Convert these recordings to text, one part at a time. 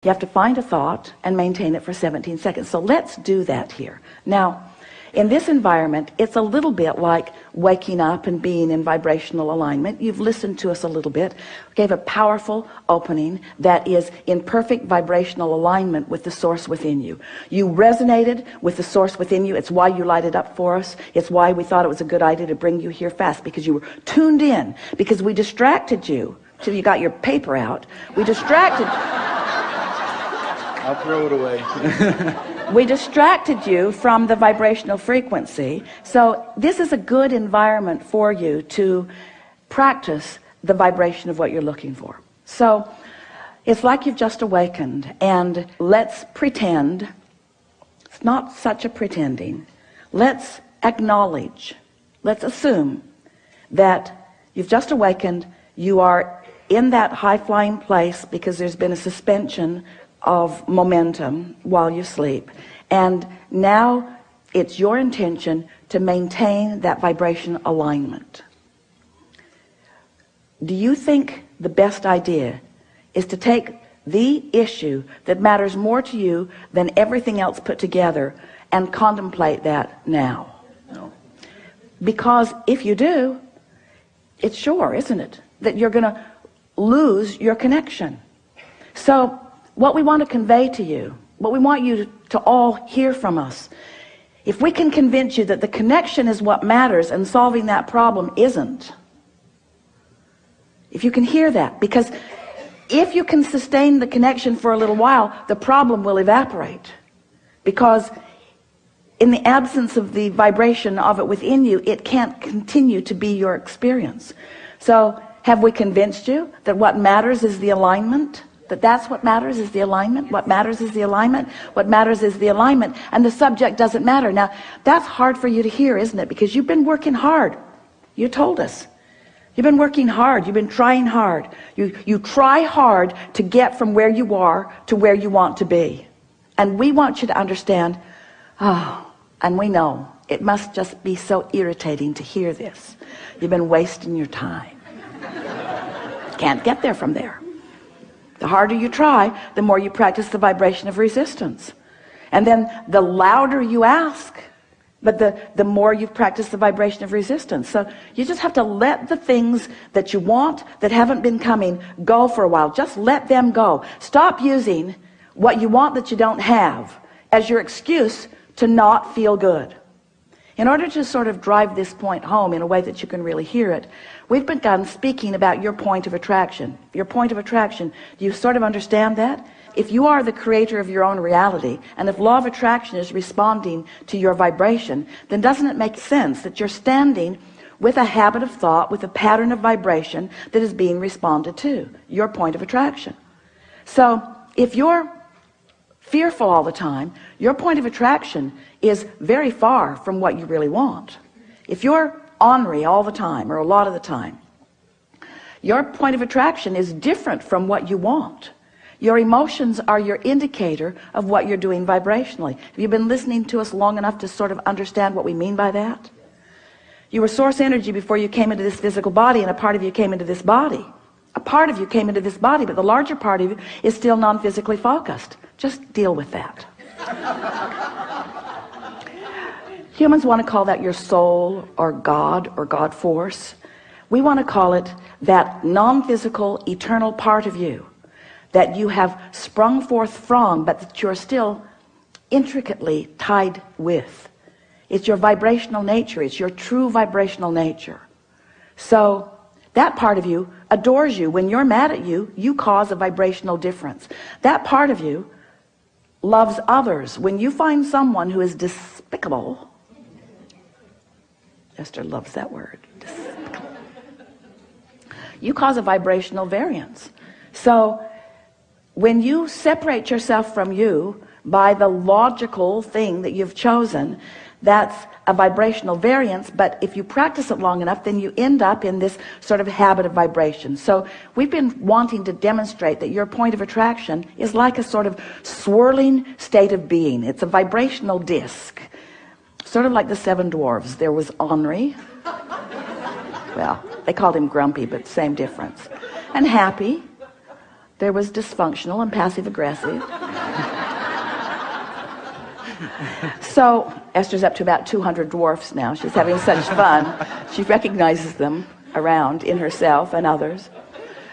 You have to find a thought and maintain it for 17 seconds. So let's do that here. Now, in this environment, it's a little bit like waking up and being in vibrational alignment. You've listened to us a little bit, gave a powerful opening that is in perfect vibrational alignment with the source within you. You resonated with the source within you. It's why you lighted up for us. It's why we thought it was a good idea to bring you here fast, because you were tuned in, because we distracted you till you got your paper out. We distracted I'll throw it away. We distracted you from the vibrational frequency. So this is a good environment for you to practice the vibration of what you're looking for. So it's like you've just awakened, and let's pretend, it's not such a pretending, let's acknowledge, let's assume that you've just awakened, you are in that high-flying place because there's been a suspension of momentum while you sleep, and now it's your intention to maintain that vibration alignment. Do you think the best idea is to take the issue that matters more to you than everything else put together and contemplate that now? No. Because if you do, it's sure, isn't it, that you're going to lose your connection. So what we want to convey to you, what we want you to all hear from us, if we can convince you that the connection is what matters and solving that problem isn't, if you can hear that, because if you can sustain the connection for a little while, the problem will evaporate, because in the absence of the vibration of it within you, it can't continue to be your experience. So have we convinced you that what matters is the alignment? That's what matters, is the alignment. What matters is the alignment. What matters is the alignment, and the subject doesn't matter. Now that's hard for you to hear, isn't it? Because you've been working hard. You told us you've been working hard, you've been trying hard. You try hard to get from where you are to where you want to be, and we want you to understand. And we know it must just be so irritating to hear this. You've been wasting your time. Can't get there from there. The harder you try, the more you practice the vibration of resistance. And then the louder you ask, but the more you've practiced the vibration of resistance. So you just have to let the things that you want that haven't been coming go for a while. Just let them go. Stop using what you want that you don't have as your excuse to not feel good. In order to sort of drive this point home in a way that you can really hear it, we've begun speaking about your point of attraction. Your point of attraction, do you sort of understand that? If you are the creator of your own reality, and if law of attraction is responding to your vibration, then doesn't it make sense that you're standing with a habit of thought, with a pattern of vibration that is being responded to, your point of attraction? So if you're fearful all the time, your point of attraction is very far from what you really want. If you're ornery all the time, or a lot of the time, your point of attraction is different from what you want. Your emotions are your indicator of what you're doing vibrationally. Have you been listening to us long enough to sort of understand what we mean by that? You were source energy before you came into this physical body, and a part of you came into this body. A part of you came into this body, but the larger part of you is still non-physically focused. Just deal with that. Humans want to call that your soul, or God force. We want to call it that non-physical eternal part of you that you have sprung forth from, but that you're still intricately tied with. It's your vibrational nature. It's your true vibrational nature. So that part of you adores you. When you're mad at you, you cause a vibrational difference. That part of you loves others. When you find someone who is despicable, Esther loves that word, despicable, you cause a vibrational variance. So when you separate yourself from you by the logical thing that you've chosen, that's a vibrational variance. But if you practice it long enough, then you end up in this sort of habit of vibration. So we've been wanting to demonstrate that your point of attraction is like a sort of swirling state of being. It's a vibrational disc, sort of like the seven dwarves. There was Henri, well, they called him grumpy, but same difference, and happy, There was dysfunctional and passive aggressive. So Esther's up to about 200 dwarfs now. She's having such fun. She recognizes them around in herself and others.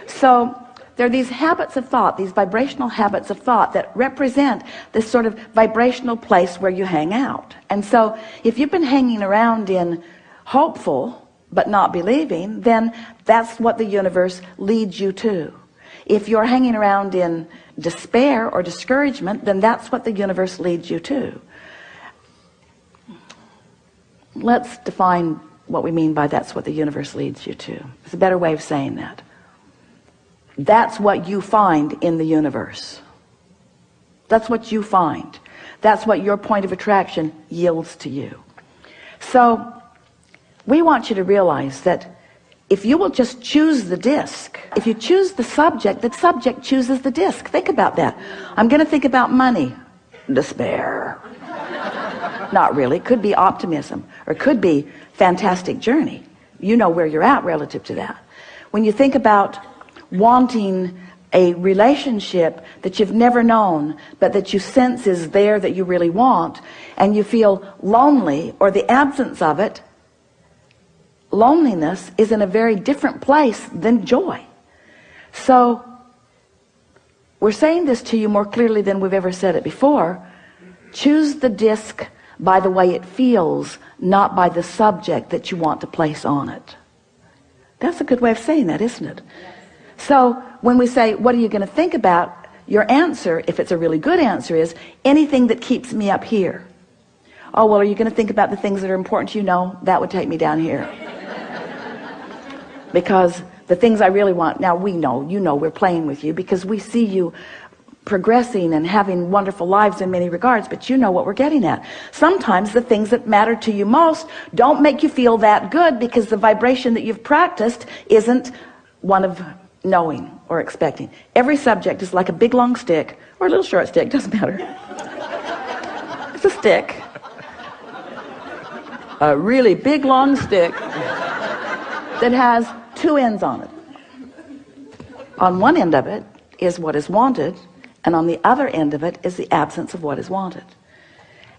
So there are these habits of thought, these vibrational habits of thought that represent this sort of vibrational place where you hang out. And so if you've been hanging around in hopeful but not believing, then that's what the universe leads you to. If you're hanging around in despair or discouragement, then that's what the universe leads you to. Let's define what we mean by that's what the universe leads you to. It's a better way of saying that. That's what you find in the universe. That's what you find. That's what your point of attraction yields to you. So we want you to realize that if you will just choose the disc, if you choose the subject chooses the disc. Think about that. I'm going to think about money. Despair. Not really. Could be optimism, or could be fantastic journey. You know where you're at relative to that. When you think about wanting a relationship that you've never known, but that you sense is there, that you really want, and you feel lonely or the absence of it, loneliness is in a very different place than joy. So we're saying this to you more clearly than we've ever said it before. Choose the disc by the way it feels, not by the subject that you want to place on it. That's a good way of saying that, isn't it? So when we say, what are you going to think about? Your answer, if it's a really good answer, is anything that keeps me up here. Oh, well, are you going to think about the things that are important to you? No, that would take me down here. Because the things I really want, now we know, you know, we're playing with you because we see you progressing and having wonderful lives in many regards, but you know what we're getting at. Sometimes the things that matter to you most don't make you feel that good because the vibration that you've practiced isn't one of knowing or expecting. Every subject is like a big long stick or a little short stick, doesn't matter. It's a stick. A really big long stick that has two ends on it. On one end of it is what is wanted, and on the other end of it is the absence of what is wanted.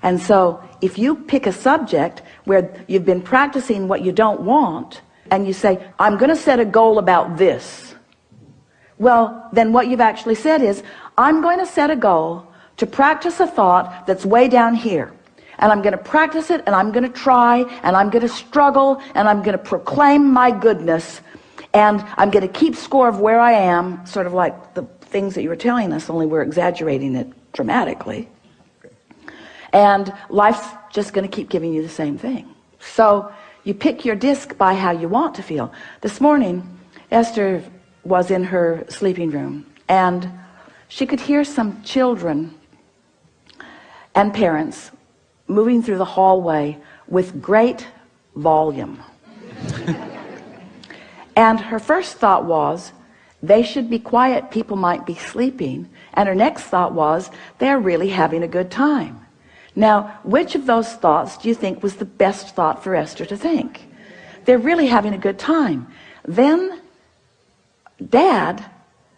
And so if you pick a subject where you've been practicing what you don't want, and you say, I'm going to set a goal about this, well, then what you've actually said is, I'm going to set a goal to practice a thought that's way down here. And I'm going to practice it, and I'm going to try, and I'm going to struggle, and I'm going to proclaim my goodness, and I'm going to keep score of where I am, sort of like the things that you were telling us, only we're exaggerating it dramatically. And life's just going to keep giving you the same thing. So you pick your disc by how you want to feel. This morning, Esther was in her sleeping room, and she could hear some children and parents moving through the hallway with great volume. And her first thought was, they should be quiet, people might be sleeping. And her next thought was, they're really having a good time. Now, which of those thoughts do you think was the best thought for Esther to think? They're really having a good time. Then Dad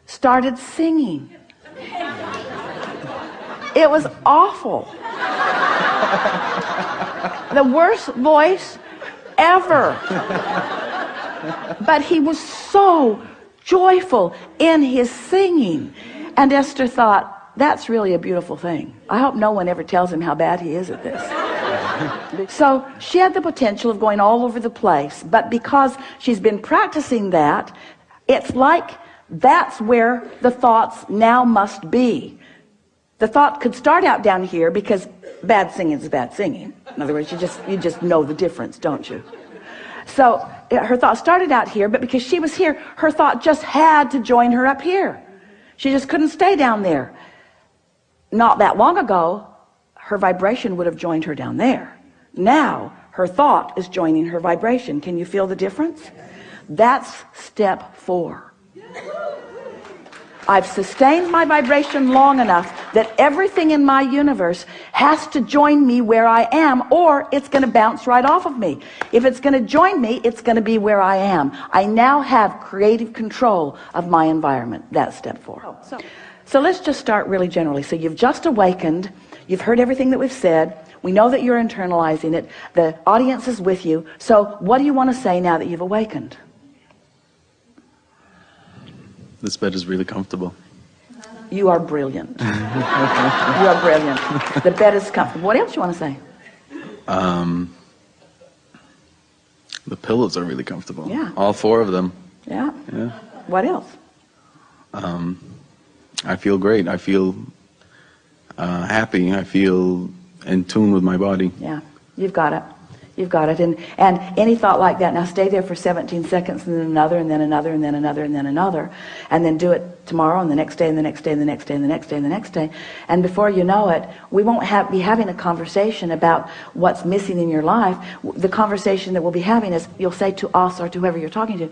started singing. It was awful. The worst voice ever. But he was so joyful in his singing. And Esther thought, that's really a beautiful thing. I hope no one ever tells him how bad he is at this. So she had the potential of going all over the place, but because she's been practicing that, it's like that's where the thoughts now must be. The thought could start out down here because bad singing is bad singing. In other words, you just know the difference, don't you? So her thought started out here, but because she was here, her thought just had to join her up here. She just couldn't stay down there. Not that long ago, her vibration would have joined her down there. Now, her thought is joining her vibration. Can you feel the difference? That's step 4. I've sustained my vibration long enough that everything in my universe has to join me where I am, or it's going to bounce right off of me. If it's going to join me, it's going to be where I am. I now have creative control of my environment. That's step 4. So let's just start really generally. So you've just awakened. You've heard everything that we've said. We know that you're internalizing it. The audience is with you. So what do you want to say now that you've awakened? This bed is really comfortable. You are brilliant. You are brilliant. The bed is comfortable. What else you want to say? The pillows are really comfortable. Yeah. All 4 of them. Yeah. Yeah. What else? I feel great. I feel happy. I feel in tune with my body. Yeah. You've got it. You've got it. And any thought like that, now stay there for 17 seconds, and then another, and then another, and then another, and then another, and then do it tomorrow, and the next day, and the next day, and the next day, and the next day, and the next day. And before you know it, we won't be having a conversation about what's missing in your life. The conversation that we'll be having is, you'll say to us or to whoever you're talking to,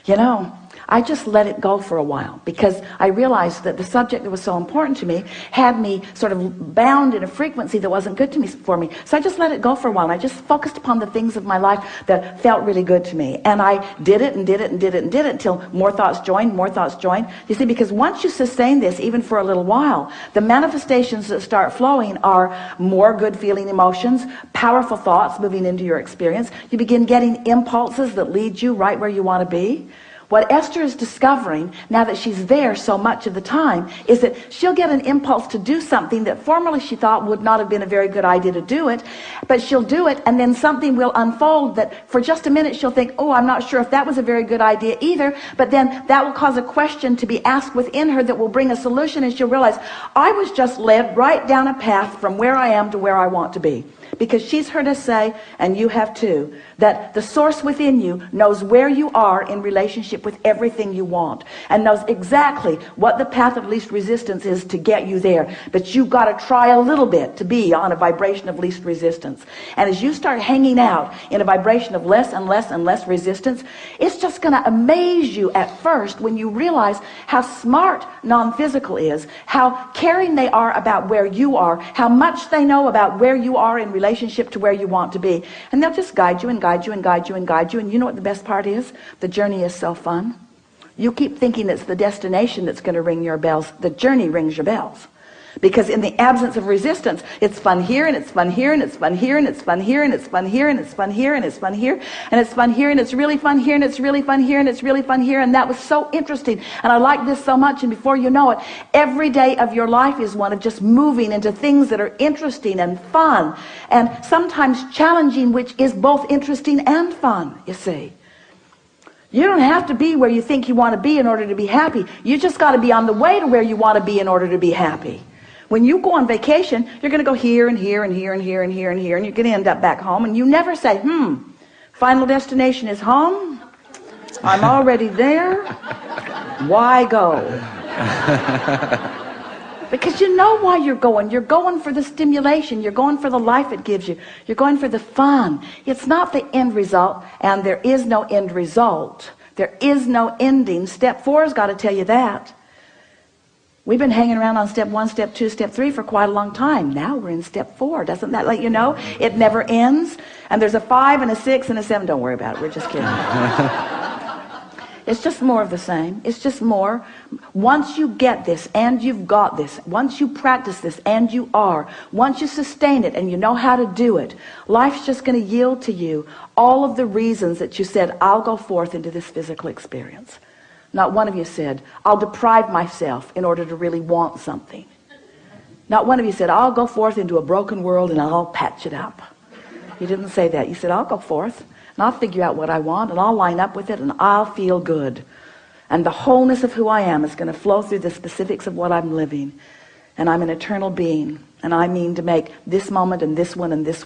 you know, I just let it go for a while, because I realized that the subject that was so important to me had me sort of bound in a frequency that wasn't good to me for me. So I just let it go for a while, and I just focused upon the things of my life that felt really good to me. And I did it and did it and did it and did it until more thoughts joined, more thoughts joined. You see, because once you sustain this, even for a little while, the manifestations that start flowing are more good feeling emotions, powerful thoughts moving into your experience. You begin getting impulses that lead you right where you want to be. What Esther is discovering, now that she's there so much of the time, is that she'll get an impulse to do something that formerly she thought would not have been a very good idea to do it, but she'll do it, and then something will unfold that for just a minute she'll think, oh, I'm not sure if that was a very good idea either, but then that will cause a question to be asked within her that will bring a solution, and she'll realize, I was just led right down a path from where I am to where I want to be. Because she's heard us say, and you have too, that the source within you knows where you are in relationship with everything you want, and knows exactly what the path of least resistance is to get you there. But you've got to try a little bit to be on a vibration of least resistance. And as you start hanging out in a vibration of less and less and less resistance, it's just going to amaze you at first when you realize how smart non-physical is, how caring they are about where you are, how much they know about where you are in relationship to where you want to be. And they'll just guide you and guide you and guide you and guide you. And you know what the best part is? The journey is so fun. You keep thinking it's the destination that's going to ring your bells. The journey rings your bells. Because in the absence of resistance, it's fun here, and it's fun here, and it's fun here, and it's fun here, and it's fun here, and it's fun here, and it's fun here, and it's fun here, and it's really fun here, and it's really fun here, and it's really fun here. And that was so interesting, and I like this so much. And before you know it, every day of your life is one of just moving into things that are interesting and fun, and sometimes challenging, which is both interesting and fun, you see. You don't have to be where you think you want to be in order to be happy. You just got to be on the way to where you want to be in order to be happy. When you go on vacation, you're going to go here and here and here and here and here and here, and you're going to end up back home, and you never say, final destination is home. I'm already there. Why go? Because you know why you're going. You're going for the stimulation. You're going for the life it gives you. You're going for the fun. It's not the end result, and there is no end result. There is no ending. Step 4 has got to tell you that. We've been hanging around on step 1, step 2, step 3 for quite a long time. Now we're in step 4. Doesn't that let you know? It never ends. And there's a 5 and a 6 and a 7. Don't worry about it. We're just kidding. It's just more of the same. It's just more. Once you get this and you've got this, once you practice this and you are, once you sustain it and you know how to do it, life's just going to yield to you all of the reasons that you said, I'll go forth into this physical experience. Not one of you said, I'll deprive myself in order to really want something. Not one of you said, I'll go forth into a broken world and I'll patch it up. You didn't say that. You said, I'll go forth and I'll figure out what I want and I'll line up with it and I'll feel good. And the wholeness of who I am is going to flow through the specifics of what I'm living. And I'm an eternal being. And I mean to make this moment and this one and this one